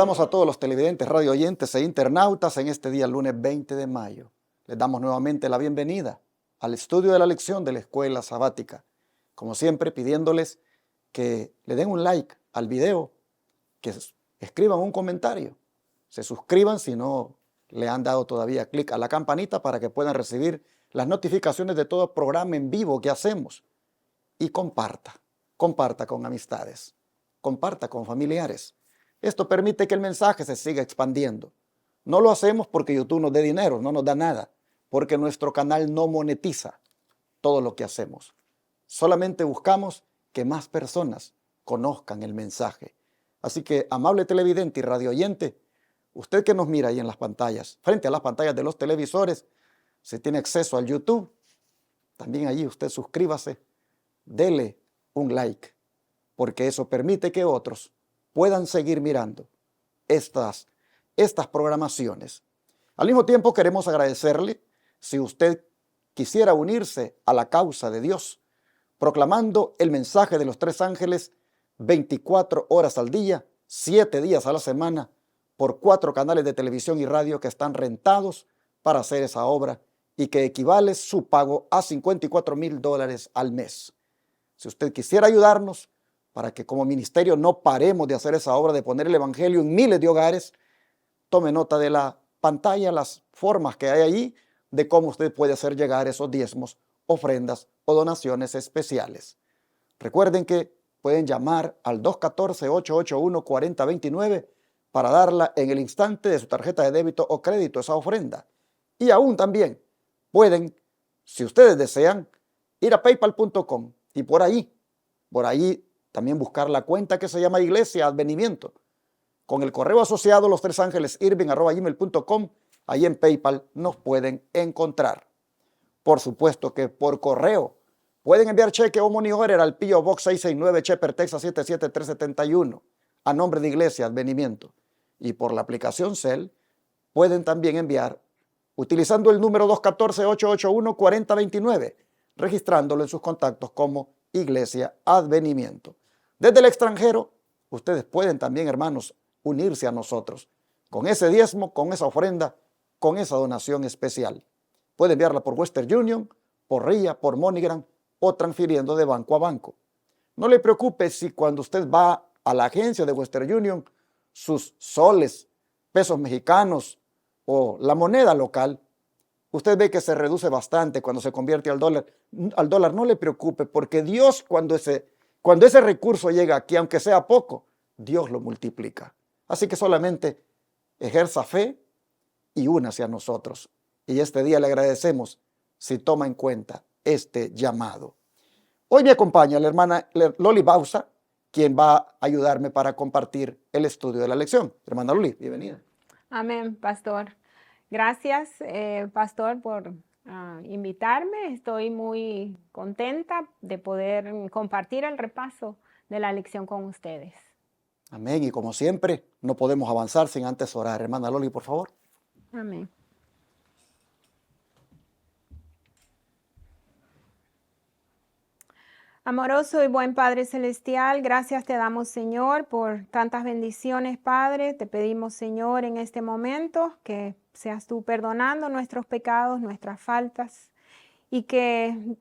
Saludamos a todos los televidentes, radio oyentes e internautas en este día, lunes 20 de mayo. Les damos nuevamente la bienvenida al estudio de la lección de la Escuela Sabática. Como siempre, pidiéndoles que le den un like al video, que escriban un comentario, se suscriban si no le han dado todavía clic a la campanita para que puedan recibir las notificaciones de todo programa en vivo que hacemos. Y comparta con amistades, comparta con familiares. Esto permite que el mensaje se siga expandiendo. No lo hacemos porque YouTube nos dé dinero, no nos da nada, porque nuestro canal no monetiza todo lo que hacemos. Solamente buscamos que más personas conozcan el mensaje. Así que, amable televidente y radio oyente, usted que nos mira ahí en las pantallas, frente a las pantallas de los televisores, si tiene acceso al YouTube, también allí usted suscríbase, dele un like, porque eso permite que otros puedan seguir mirando estas programaciones. Al mismo tiempo queremos agradecerle si usted quisiera unirse a la causa de Dios, proclamando el mensaje de los tres ángeles 24 horas al día, 7 días a la semana, por 4 canales de televisión y radio que están rentados para hacer esa obra y que equivale su pago a $54,000 al mes. Si usted quisiera ayudarnos para que como ministerio no paremos de hacer esa obra de poner el evangelio en miles de hogares, tome nota de la pantalla, las formas que hay allí de cómo usted puede hacer llegar esos diezmos, ofrendas o donaciones especiales. Recuerden que pueden llamar al 214-881-4029 para darla en el instante de su tarjeta de débito o crédito, esa ofrenda. Y aún también pueden, si ustedes desean, ir a paypal.com y por ahí también buscar la cuenta que se llama Iglesia Advenimiento. Con el correo asociado lostresangelesirving@gmail.com, ahí en PayPal nos pueden encontrar. Por supuesto que por correo pueden enviar cheque o money order al P.O. Box 669, Shepherd, Texas 77371, a nombre de Iglesia Advenimiento. Y por la aplicación Cel pueden también enviar utilizando el número 214-881-4029, registrándolo en sus contactos como Iglesia Advenimiento. Desde el extranjero, ustedes pueden también, hermanos, unirse a nosotros con ese diezmo, con esa ofrenda, con esa donación especial. Puede enviarla por Western Union, por RIA, por MoneyGram o transfiriendo de banco a banco. No le preocupe si cuando usted va a la agencia de Western Union, sus soles, pesos mexicanos o la moneda local, usted ve que se reduce bastante cuando se convierte al dólar. No le preocupe, porque Dios cuando ese recurso llega aquí, aunque sea poco, Dios lo multiplica. Así que solamente ejerza fe y únase a nosotros. Y este día le agradecemos si toma en cuenta este llamado. Hoy me acompaña la hermana Loli Bausa, quien va a ayudarme para compartir el estudio de la lección. Hermana Loli, bienvenida. Amén, pastor. Gracias, pastor, por invitarme. Estoy muy contenta de poder compartir el repaso de la lección con ustedes. Amén. Y como siempre, no podemos avanzar sin antes orar. Hermana Loli, por favor. Amén. Amoroso y buen Padre Celestial, gracias te damos, Señor, por tantas bendiciones, Padre. Te pedimos, Señor, en este momento que seas tú perdonando nuestros pecados, nuestras faltas, y que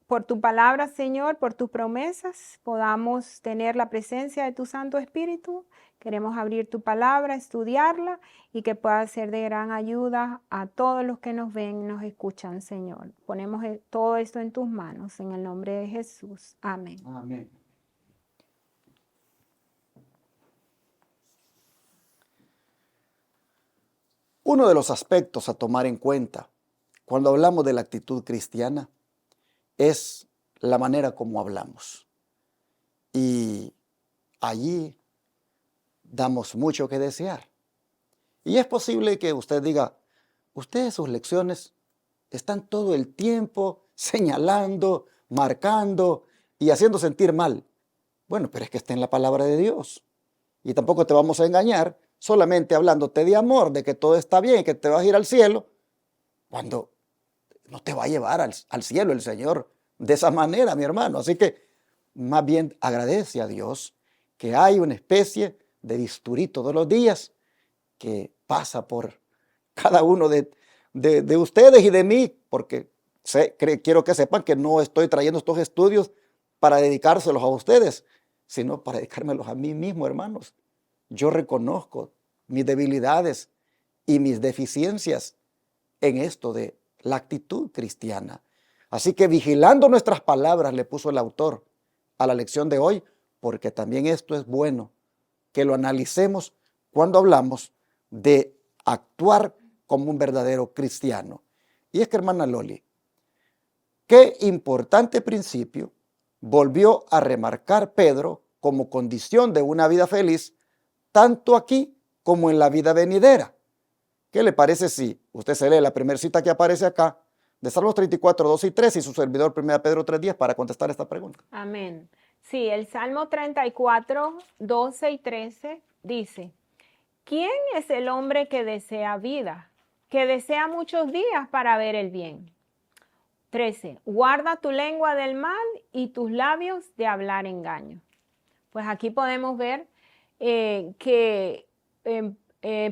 por tu palabra, Señor, por tus promesas, podamos tener la presencia de tu Santo Espíritu. Queremos abrir tu palabra, estudiarla y que pueda ser de gran ayuda a todos los que nos ven y nos escuchan, Señor. Ponemos todo esto en tus manos, en el nombre de Jesús. Amén. Amén. Uno de los aspectos a tomar en cuenta cuando hablamos de la actitud cristiana es la manera como hablamos. Y allí damos mucho que desear. Y es posible que usted diga, usted en sus lecciones están todo el tiempo señalando, marcando y haciendo sentir mal. Bueno, pero es que está en la palabra de Dios. Y tampoco te vamos a engañar solamente hablándote de amor, de que todo está bien, que te vas a ir al cielo, cuando no te va a llevar al cielo el Señor de esa manera, mi hermano. Así que más bien agradece a Dios que hay una especie de bisturí todos los días que pasa por cada uno de ustedes y de mí, porque quiero que sepan que no estoy trayendo estos estudios para dedicárselos a ustedes, sino para dedicármelos a mí mismo, hermanos. Yo reconozco mis debilidades y mis deficiencias en esto de la actitud cristiana. Así que vigilando nuestras palabras, le puso el autor a la lección de hoy, porque también esto es bueno que lo analicemos cuando hablamos de actuar como un verdadero cristiano. Y es que, hermana Loli, qué importante principio volvió a remarcar Pedro como condición de una vida feliz, tanto aquí como en la vida venidera. ¿Qué le parece si usted se lee la primera cita que aparece acá de Salmos 34, 12 y 13 y su servidor 1 Pedro 3:10 para contestar esta pregunta? Amén. Sí, el Salmo 34, 12 y 13 dice: ¿quién es el hombre que desea vida, que desea muchos días para ver el bien? 13. Guarda tu lengua del mal y tus labios de hablar engaño. Pues aquí podemos ver que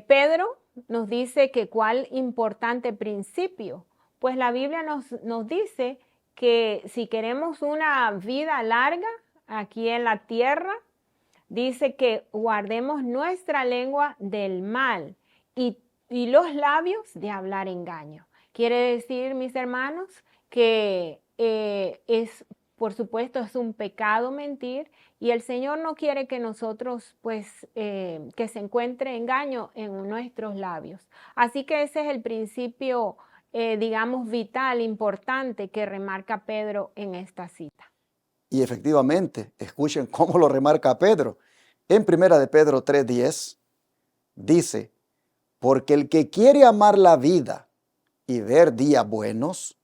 Pedro nos dice que cuál importante principio. Pues la Biblia nos dice que si queremos una vida larga aquí en la tierra, dice que guardemos nuestra lengua del mal y los labios de hablar engaño. Quiere decir, mis hermanos, que por supuesto, es un pecado mentir y el Señor no quiere que nosotros, pues, que se encuentre engaño en nuestros labios. Así que ese es el principio, digamos, vital, importante que remarca Pedro en esta cita. Y efectivamente, escuchen cómo lo remarca Pedro. En 1 de Pedro 3:10 dice, porque el que quiere amar la vida y ver días buenos,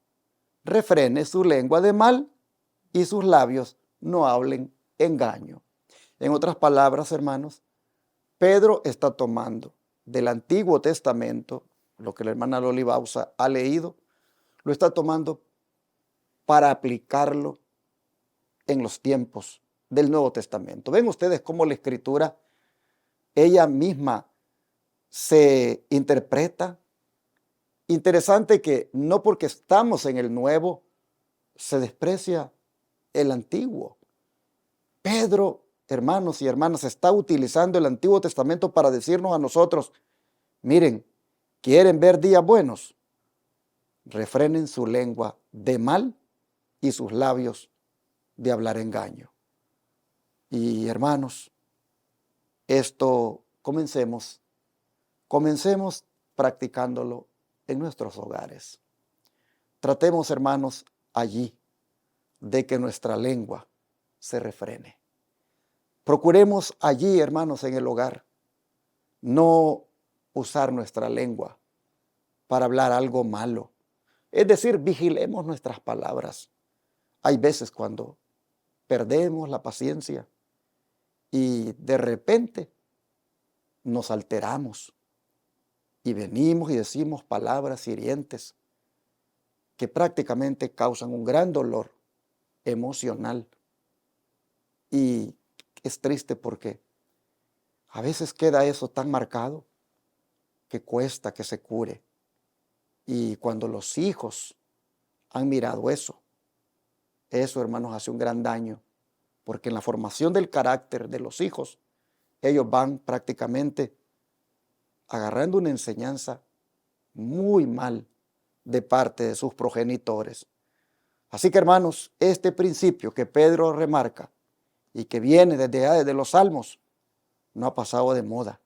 refrene su lengua de mal y sus labios no hablen engaño. En otras palabras, hermanos, Pedro está tomando del Antiguo Testamento, lo que la hermana Loli Bausa ha leído, lo está tomando para aplicarlo en los tiempos del Nuevo Testamento. Ven ustedes cómo la Escritura, ella misma se interpreta. Interesante que no porque estamos en el Nuevo se desprecia el Antiguo. Pedro, hermanos y hermanas, está utilizando el Antiguo Testamento para decirnos a nosotros, miren, ¿quieren ver días buenos? Refrenen su lengua de mal y sus labios de hablar engaño. Y hermanos, esto comencemos practicándolo en nuestros hogares. Tratemos, hermanos, allí de que nuestra lengua se refrene. Procuremos allí, hermanos, en el hogar, no usar nuestra lengua para hablar algo malo. Es decir, vigilemos nuestras palabras. Hay veces cuando perdemos la paciencia y de repente nos alteramos y venimos y decimos palabras hirientes que prácticamente causan un gran dolor emocional. Y es triste porque a veces queda eso tan marcado que cuesta que se cure. Y cuando los hijos han mirado eso, hermanos, hace un gran daño, porque en la formación del carácter de los hijos, ellos van prácticamente agarrando una enseñanza muy mal de parte de sus progenitores. Así que, hermanos, este principio que Pedro remarca y que viene desde los Salmos, no ha pasado de moda.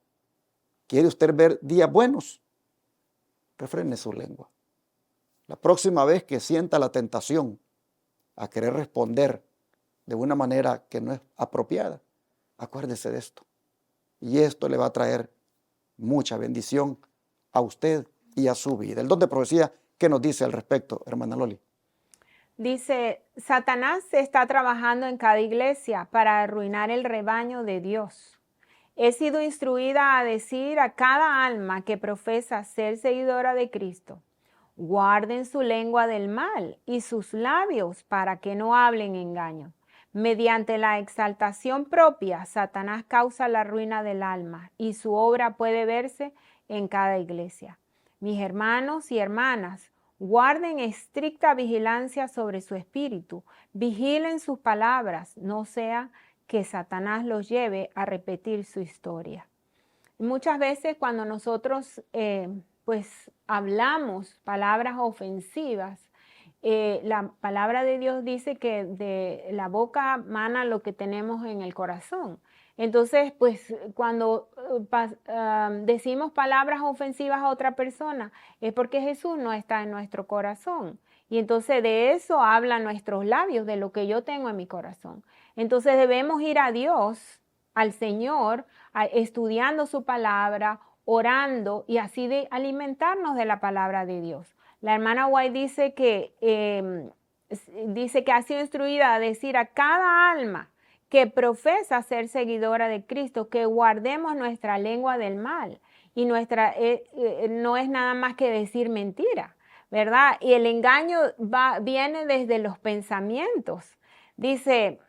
¿Quiere usted ver días buenos? Refrene su lengua. La próxima vez que sienta la tentación a querer responder de una manera que no es apropiada, acuérdese de esto. Y esto le va a traer mucha bendición a usted y a su vida. El don de profecía, ¿qué nos dice al respecto, hermana Loli? Dice, Satanás está trabajando en cada iglesia para arruinar el rebaño de Dios. He sido instruida a decir a cada alma que profesa ser seguidora de Cristo, guarden su lengua del mal y sus labios para que no hablen engaño. Mediante la exaltación propia, Satanás causa la ruina del alma y su obra puede verse en cada iglesia. Mis hermanos y hermanas, guarden estricta vigilancia sobre su espíritu, vigilen sus palabras, no sea que Satanás los lleve a repetir su historia. Muchas veces cuando nosotros pues hablamos palabras ofensivas, la palabra de Dios dice que de la boca mana lo que tenemos en el corazón. Entonces, pues cuando decimos palabras ofensivas a otra persona, es porque Jesús no está en nuestro corazón. Y entonces de eso hablan nuestros labios, de lo que yo tengo en mi corazón. Entonces debemos ir a Dios, al Señor, estudiando su palabra, orando y así de alimentarnos de la palabra de Dios. La hermana White dice que ha sido instruida a decir a cada alma que profesa ser seguidora de Cristo, que guardemos nuestra lengua del mal. Y no es nada más que decir mentira, ¿verdad? Y el engaño viene desde los pensamientos. Dice,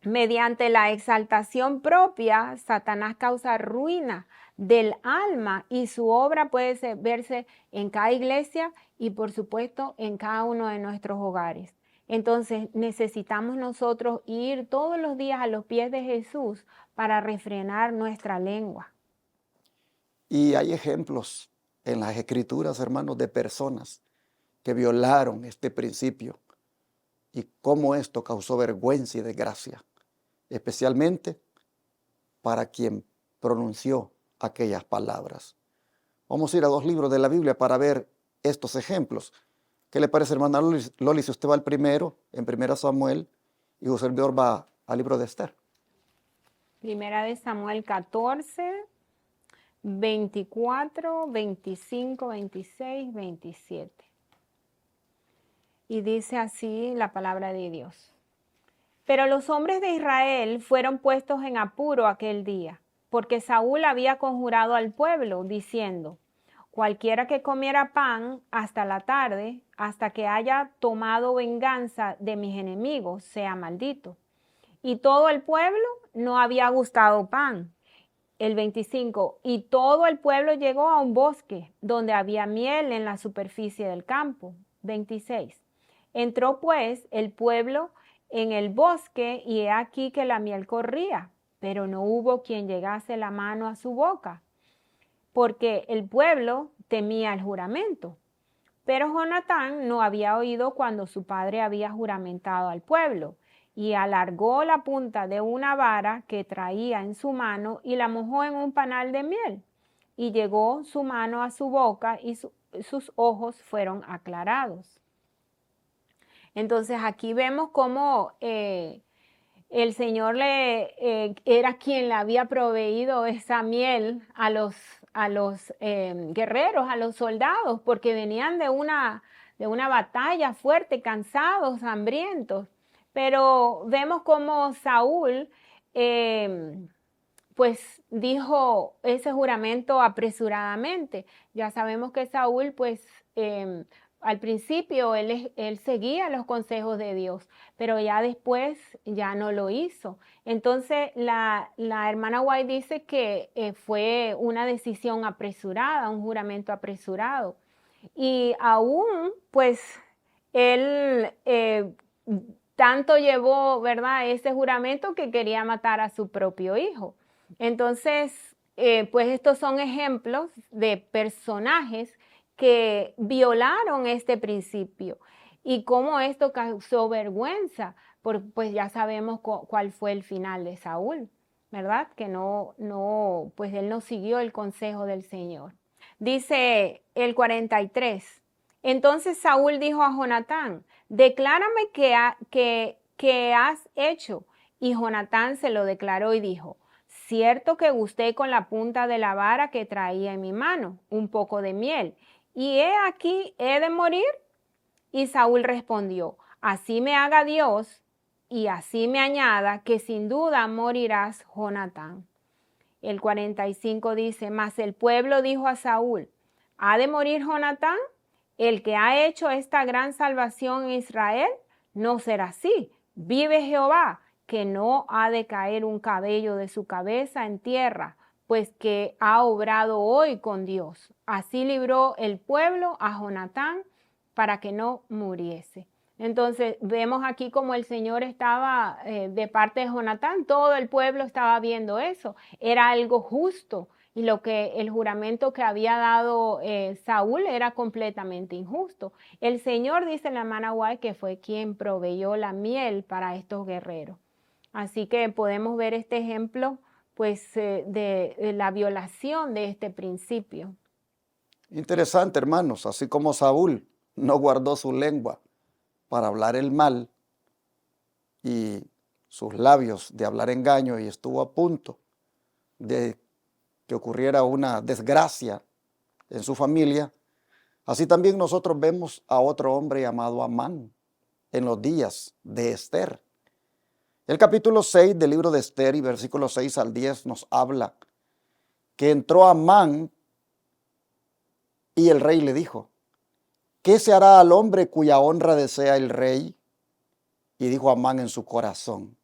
mediante la exaltación propia, Satanás causa ruina del alma y su obra puede verse en cada iglesia y por supuesto en cada uno de nuestros hogares. Entonces necesitamos nosotros ir todos los días a los pies de Jesús para refrenar nuestra lengua. Y hay ejemplos en las Escrituras, hermanos, de personas que violaron este principio y cómo esto causó vergüenza y desgracia, especialmente para quien pronunció aquellas palabras. Vamos a ir a 2 libros de la Biblia para ver estos ejemplos. ¿Qué le parece, hermana Loli, si usted va al primero, en 1 Samuel, y su servidor va al libro de Esther? Primera de Samuel 14, 24, 25, 26, 27. Y dice así la palabra de Dios. Pero los hombres de Israel fueron puestos en apuro aquel día, porque Saúl había conjurado al pueblo, diciendo, cualquiera que comiera pan hasta la tarde, hasta que haya tomado venganza de mis enemigos, sea maldito. Y todo el pueblo no había gustado pan. El 25, y todo el pueblo llegó a un bosque, donde había miel en la superficie del campo. 26. Entró pues el pueblo en el bosque, y he aquí que la miel corría, pero no hubo quien llegase la mano a su boca, porque el pueblo temía el juramento. Pero Jonatán no había oído cuando su padre había juramentado al pueblo, y alargó la punta de una vara que traía en su mano y la mojó en un panal de miel. Y llegó su mano a su boca y sus ojos fueron aclarados. Entonces aquí vemos cómo el Señor era quien le había proveído esa miel a los guerreros, a los soldados, porque venían de una batalla fuerte, cansados, hambrientos. Pero vemos cómo Saúl pues dijo ese juramento apresuradamente. Ya sabemos que Saúl pues al principio él seguía los consejos de Dios, pero ya después ya no lo hizo. Entonces la hermana White dice que fue una decisión apresurada, un juramento apresurado. Y aún pues él tanto llevó, ¿verdad?, ese juramento que quería matar a su propio hijo. Entonces, pues estos son ejemplos de personajes que violaron este principio y cómo esto causó vergüenza, pues ya sabemos cuál fue el final de Saúl, ¿verdad? Que pues él no siguió el consejo del Señor. Dice el 43, entonces Saúl dijo a Jonatán, declárame qué has hecho. Y Jonatán se lo declaró y dijo, cierto que gusté con la punta de la vara que traía en mi mano, un poco de miel, y he aquí, ¿he de morir? Y Saúl respondió, así me haga Dios y así me añada, que sin duda morirás, Jonatán. El 45 dice, mas el pueblo dijo a Saúl, ¿ha de morir Jonatán? El que ha hecho esta gran salvación en Israel, no será así, Vive Jehová, que no ha de caer un cabello de su cabeza en tierra, pues que ha obrado hoy con Dios. Así libró el pueblo a Jonatán para que no muriese. Entonces vemos aquí como el Señor estaba de parte de Jonatán, todo el pueblo estaba viendo eso, era algo justo y lo que el juramento que había dado Saúl era completamente injusto. El Señor, dice la hermana White, que fue quien proveyó la miel para estos guerreros. Así que podemos ver este ejemplo pues de la violación de este principio. Interesante, hermanos, así como Saúl no guardó su lengua para hablar el mal y sus labios de hablar engaño y estuvo a punto de que ocurriera una desgracia en su familia, así también nosotros vemos a otro hombre llamado Amán en los días de Esther. El capítulo 6 del libro de Esther y versículos 6 al 10 nos habla que entró Amán y el rey le dijo: ¿qué se hará al hombre cuya honra desea el rey? Y dijo Amán en su corazón: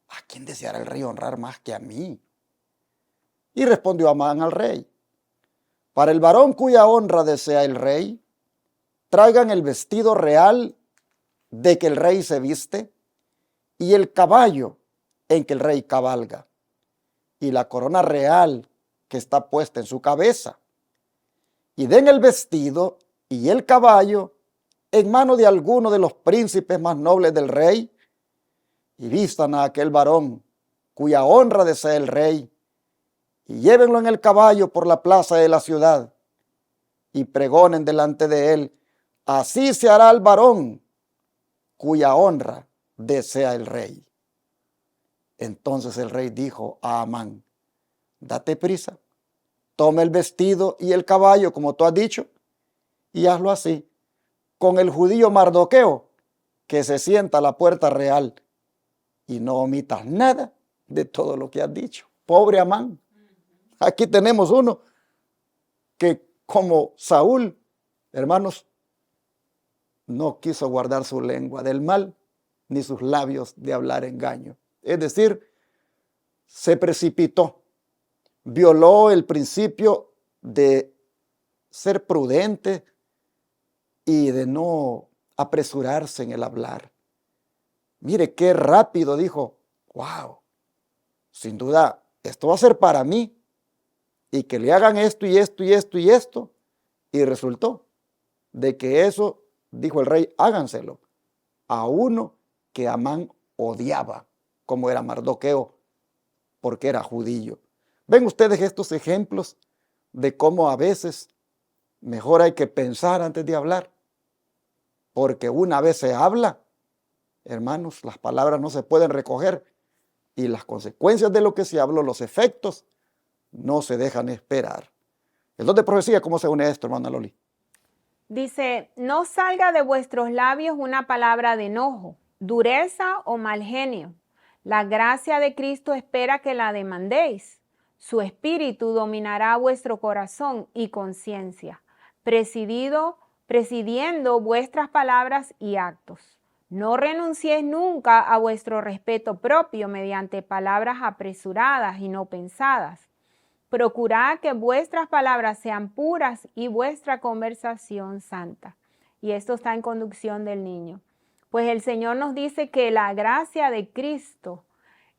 ¿a quién deseará el rey honrar más que a mí? Y respondió Amán al rey: para el varón cuya honra desea el rey, traigan el vestido real de que el rey se viste y el caballo en que el rey cabalga y la corona real que está puesta en su cabeza, y den el vestido y el caballo en mano de alguno de los príncipes más nobles del rey, y vistan a aquel varón cuya honra desea el rey, y llévenlo en el caballo por la plaza de la ciudad, y pregonen delante de él: así se hará al varón cuya honra desea el rey. Entonces el rey dijo a Amán: date prisa, toma el vestido y el caballo como tú has dicho, y hazlo así con el judío Mardoqueo, que se sienta a la puerta real, y no omitas nada de todo lo que has dicho. Pobre Amán. Aquí tenemos uno que, como Saúl, hermanos, no quiso guardar su lengua del mal, ni sus labios de hablar engaño. Es decir, se precipitó, violó el principio de ser prudente y de no apresurarse en el hablar. Mire qué rápido dijo: wow, sin duda, esto va a ser para mí, y que le hagan esto y esto y esto y esto. Y resultó de que eso, dijo el rey, háganselo a uno que Amán odiaba, como era Mardoqueo, porque era judío. Ven ustedes estos ejemplos de cómo a veces mejor hay que pensar antes de hablar, porque una vez se habla, hermanos, las palabras no se pueden recoger y las consecuencias de lo que se habló, los efectos, no se dejan esperar. El don de profecía, ¿cómo se une a esto, hermana Loli? Dice, no salga de vuestros labios una palabra de enojo, dureza o mal genio. La gracia de Cristo espera que la demandéis. Su espíritu dominará vuestro corazón y conciencia, presidiendo vuestras palabras y actos. No renunciéis nunca a vuestro respeto propio mediante palabras apresuradas y no pensadas. Procurad que vuestras palabras sean puras y vuestra conversación santa. Y esto está en conducción del niño. Pues el Señor nos dice que la gracia de Cristo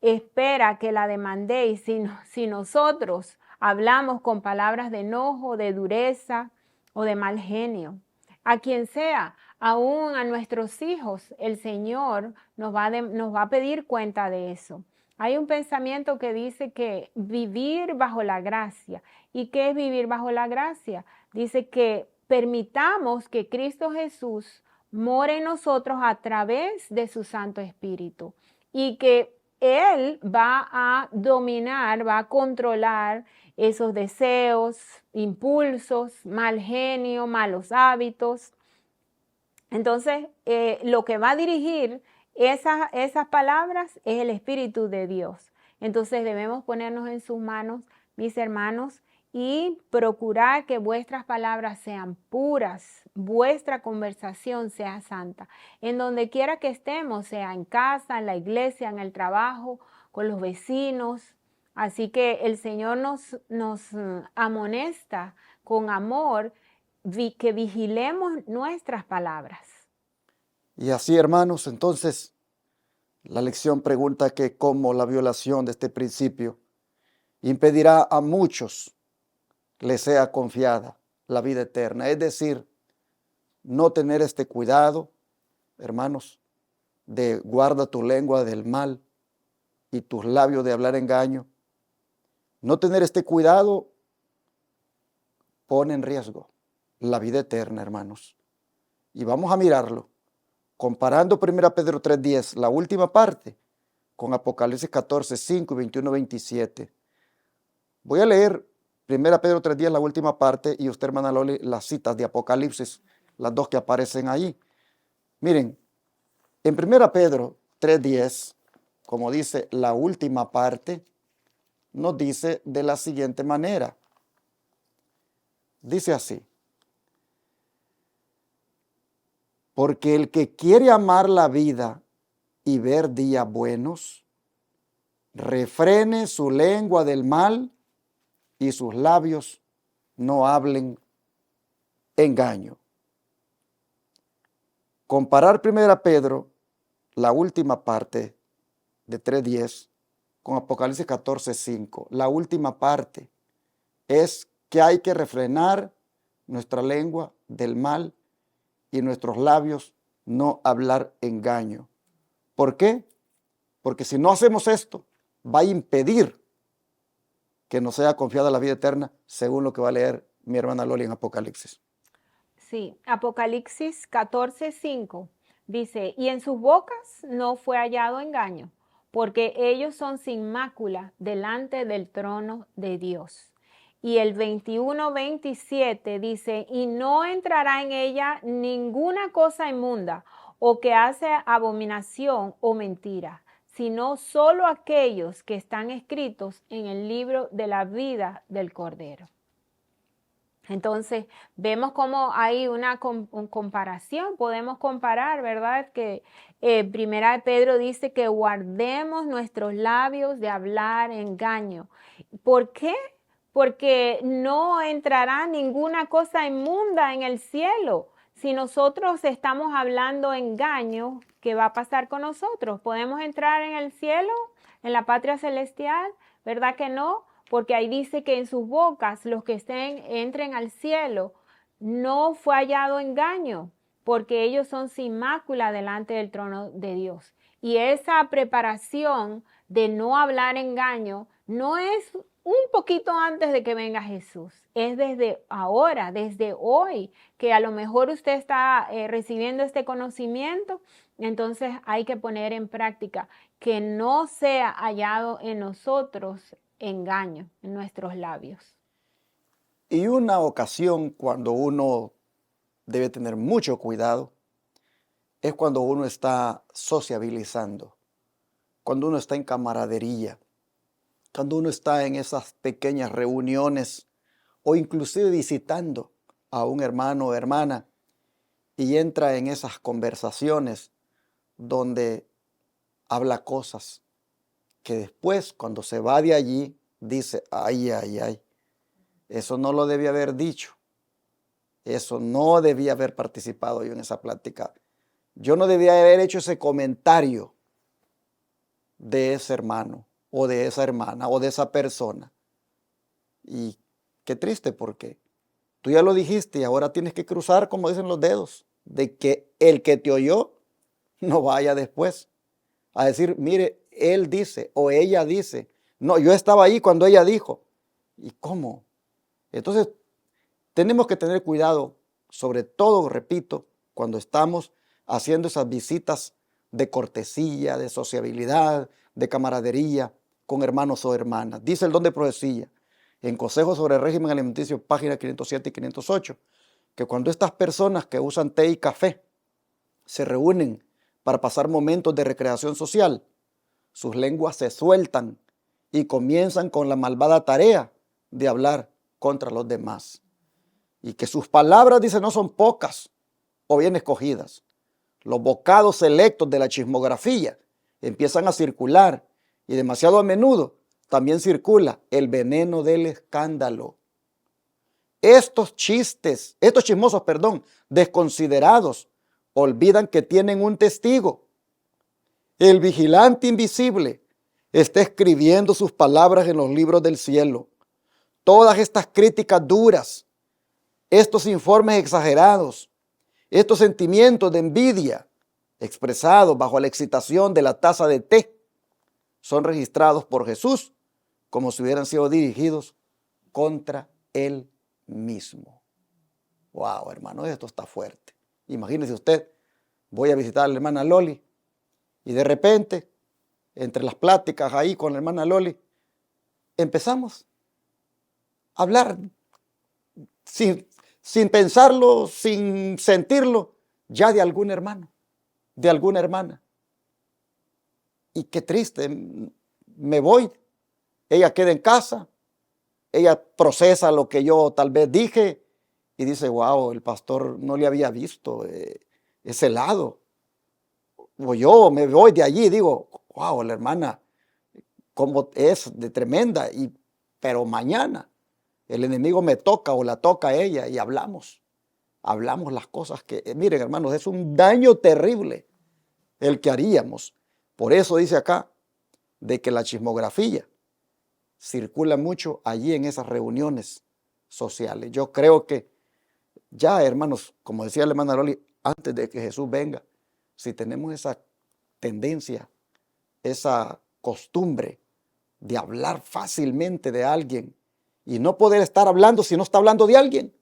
espera que la demandéis si nosotros hablamos con palabras de enojo, de dureza o de mal genio. A quien sea, aún a nuestros hijos, el Señor nos va a pedir cuenta de eso. Hay un pensamiento que dice que vivir bajo la gracia. ¿Y qué es vivir bajo la gracia? Dice que permitamos que Cristo Jesús more en nosotros a través de su Santo Espíritu y que Él va a dominar, va a controlar esos deseos, impulsos, mal genio, malos hábitos. Entonces, lo que va a dirigir esas palabras es el Espíritu de Dios. Entonces debemos ponernos en sus manos, mis hermanos, y procurar que vuestras palabras sean puras, vuestra conversación sea santa. En donde quiera que estemos, sea en casa, en la iglesia, en el trabajo, con los vecinos. Así que el Señor nos amonesta con amor que vigilemos nuestras palabras. Y así, hermanos, entonces, la lección pregunta que cómo la violación de este principio impedirá a muchos les sea confiada la vida eterna. Es decir, no tener este cuidado, hermanos, de guarda tu lengua del mal y tus labios de hablar engaño. No tener este cuidado pone en riesgo la vida eterna, hermanos. Y vamos a mirarlo, comparando 1 Pedro 3:10, la última parte, con Apocalipsis 14:5 y 21:27. Voy a leer 1 Pedro 3:10, la última parte, y usted, hermana Loli, las citas de Apocalipsis, las dos que aparecen ahí. Miren, en 1 Pedro 3:10, como dice la última parte, nos dice de la siguiente manera. Dice así: porque el que quiere amar la vida y ver días buenos, refrene su lengua del mal y sus labios no hablen engaño. Comparar 1 Pedro, la última parte de 3:10, con Apocalipsis 14:5. La última parte es que hay que refrenar nuestra lengua del mal y nuestros labios no hablar engaño. ¿Por qué? Porque si no hacemos esto, va a impedir que nos sea confiada la vida eterna, según lo que va a leer mi hermana Loli en Apocalipsis. Sí, Apocalipsis 14:5 dice, y en sus bocas no fue hallado engaño, porque ellos son sin mácula delante del trono de Dios. Y el 21:27 dice, y no entrará en ella ninguna cosa inmunda o que hace abominación o mentira, sino solo aquellos que están escritos en el libro de la vida del Cordero. Entonces, vemos cómo hay una comparación, podemos comparar, ¿verdad? Que Primera de Pedro dice que guardemos nuestros labios de hablar engaño. ¿Por qué? Porque no entrará ninguna cosa inmunda en el cielo. Si nosotros estamos hablando engaño, ¿qué va a pasar con nosotros? ¿Podemos entrar en el cielo, en la patria celestial? ¿Verdad que no? Porque ahí dice que en sus bocas los que entren al cielo no fue hallado engaño, porque ellos son sin mácula delante del trono de Dios. Y esa preparación de no hablar engaño no es un poquito antes de que venga Jesús, es desde ahora, desde hoy, que a lo mejor usted está recibiendo este conocimiento, entonces hay que poner en práctica que no sea hallado en nosotros engaño en nuestros labios. Y una ocasión cuando uno debe tener mucho cuidado es cuando uno está sociabilizando, cuando uno está en camaradería, cuando uno está en esas pequeñas reuniones o inclusive visitando a un hermano o hermana y entra en esas conversaciones donde habla cosas que después, cuando se va de allí, dice, ay, ay, ay, eso no lo debía haber dicho, eso no debía haber participado yo en esa plática, yo no debía haber hecho ese comentario de ese hermano o de esa hermana o de esa persona. Y qué triste, porque tú ya lo dijiste y ahora tienes que cruzar, como dicen los dedos, de que el que te oyó no vaya después a decir, mire, él dice o ella dice, no, yo estaba ahí cuando ella dijo. ¿Y cómo? Entonces, tenemos que tener cuidado, sobre todo, repito, cuando estamos haciendo esas visitas de cortesía, de sociabilidad, de camaradería con hermanos o hermanas. Dice el don de profecía en Consejos sobre el Régimen Alimenticio, páginas 507 y 508, que cuando estas personas que usan té y café se reúnen para pasar momentos de recreación social, sus lenguas se sueltan y comienzan con la malvada tarea de hablar contra los demás. y que sus palabras, dice, no son pocas o bien escogidas. Los bocados selectos de la chismografía empiezan a circular y demasiado a menudo también circula el veneno del escándalo. Estos chismosos, desconsiderados, olvidan que tienen un testigo. El vigilante invisible está escribiendo sus palabras en los libros del cielo. Todas estas críticas duras, estos informes exagerados, estos sentimientos de envidia expresados bajo la excitación de la taza de té son registrados por Jesús como si hubieran sido dirigidos contra él mismo. Wow, hermano, esto está fuerte. Imagínese usted, voy a visitar a la hermana Loli y de repente, entre las pláticas ahí con la hermana Loli, empezamos a hablar sin pensarlo, sin sentirlo, ya de algún hermano, de alguna hermana. Y qué triste, me voy, ella queda en casa, ella procesa lo que yo tal vez dije y dice, wow, el pastor no le había visto ese lado. O yo me voy de allí y digo, wow, la hermana, cómo es de tremenda, pero mañana el enemigo me toca o la toca a ella y hablamos las cosas que, miren hermanos, es un daño terrible el que haríamos. Por eso dice acá de que la chismografía circula mucho allí en esas reuniones sociales. Yo creo que ya, hermanos, como decía la hermana Loli, antes de que Jesús venga, si tenemos esa tendencia, esa costumbre de hablar fácilmente de alguien y no poder estar hablando si no está hablando de alguien,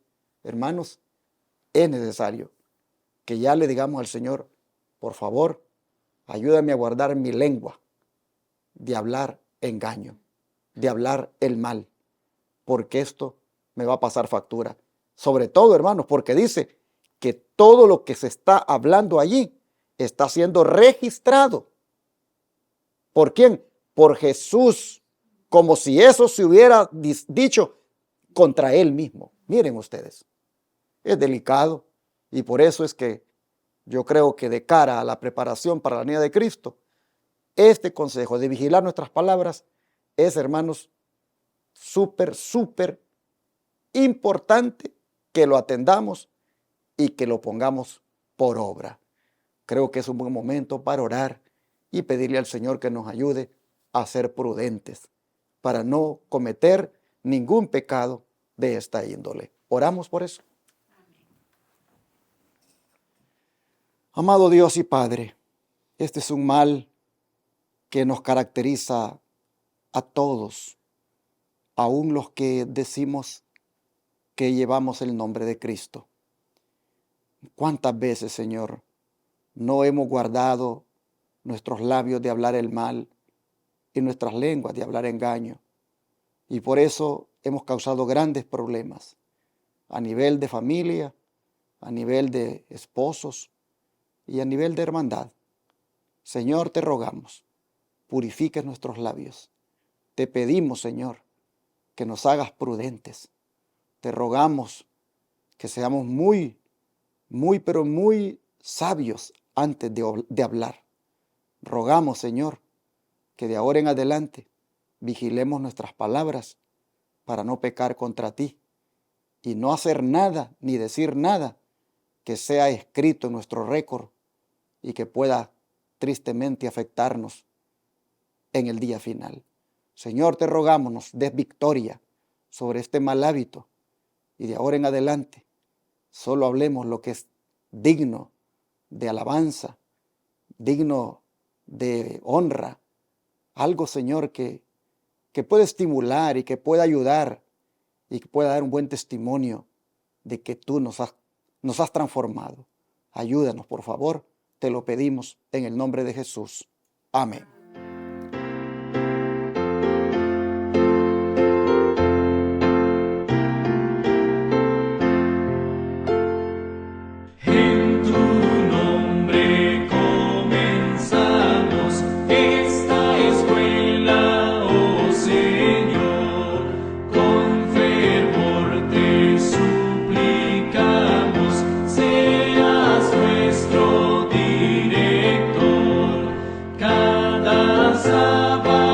hermanos, es necesario que ya le digamos al Señor, por favor, ayúdame a guardar mi lengua de hablar engaño, de hablar el mal, porque esto me va a pasar factura. Sobre todo, hermanos, porque dice que todo lo que se está hablando allí está siendo registrado. ¿Por quién? Por Jesús, como si eso se hubiera dicho contra él mismo. Miren ustedes, es delicado y por eso es que yo creo que de cara a la preparación para la venida de Cristo, este consejo de vigilar nuestras palabras es, hermanos, súper importante que lo atendamos y que lo pongamos por obra. Creo que es un buen momento para orar y pedirle al Señor que nos ayude a ser prudentes para no cometer ningún pecado de esta índole. Oramos por eso. Amado Dios y Padre, este es un mal que nos caracteriza a todos, aun los que decimos que llevamos el nombre de Cristo. ¿Cuántas veces, Señor, no hemos guardado nuestros labios de hablar el mal y nuestras lenguas de hablar engaño? Y por eso hemos causado grandes problemas a nivel de familia, a nivel de esposos y a nivel de hermandad. Señor, te rogamos, purifiques nuestros labios. Te pedimos, Señor, que nos hagas prudentes. Te rogamos que seamos muy sabios antes de hablar. Rogamos, Señor, que de ahora en adelante vigilemos nuestras palabras para no pecar contra ti y no hacer nada ni decir nada que sea escrito en nuestro récord y que pueda tristemente afectarnos en el día final. Señor, te rogamos, nos des victoria sobre este mal hábito y de ahora en adelante solo hablemos lo que es digno de alabanza, digno de honra, algo, Señor, que pueda estimular y que pueda ayudar y que pueda dar un buen testimonio de que tú nos has transformado. Ayúdanos, por favor, te lo pedimos en el nombre de Jesús. Amén. Señor, con fervor te suplicamos. sabática.